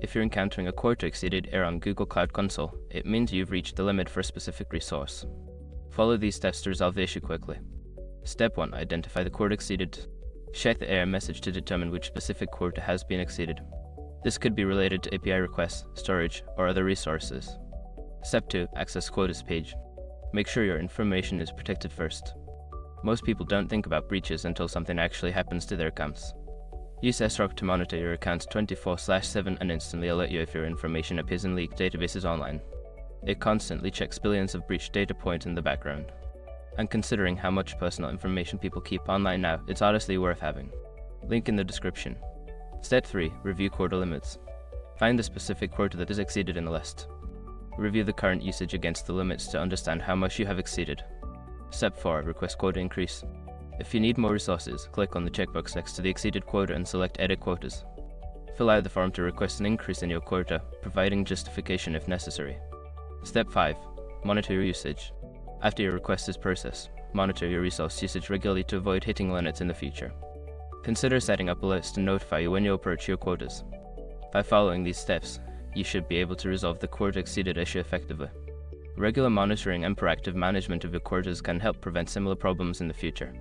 If you're encountering a quota exceeded error on Google Cloud Console, it means you've reached the limit for a specific resource. Follow these steps to resolve the issue quickly. Step 1. Identify the quota exceeded. Check the error message to determine which specific quota has been exceeded. This could be related to API requests, storage, or other resources. Step 2. Access quotas page. Make sure your information is protected first. Most people don't think about breaches until something actually happens to their accounts. Use SROC to monitor your accounts 24/7 and instantly alert you if your information appears in leaked databases online. It constantly checks billions of breached data points in the background. And considering how much personal information people keep online now, it's honestly worth having. Link in the description. Step 3. Review quota limits. Find the specific quota that is exceeded in the list. Review the current usage against the limits to understand how much you have exceeded. Step 4. Request quota increase. If you need more resources, click on the checkbox next to the exceeded quota and select Edit Quotas. Fill out the form to request an increase in your quota, providing justification if necessary. Step 5. Monitor your usage. After your request is processed, monitor your resource usage regularly to avoid hitting limits in the future. Consider setting up a list to notify you when you approach your quotas. By following these steps, you should be able to resolve the quota exceeded issue effectively. Regular monitoring and proactive management of your quotas can help prevent similar problems in the future.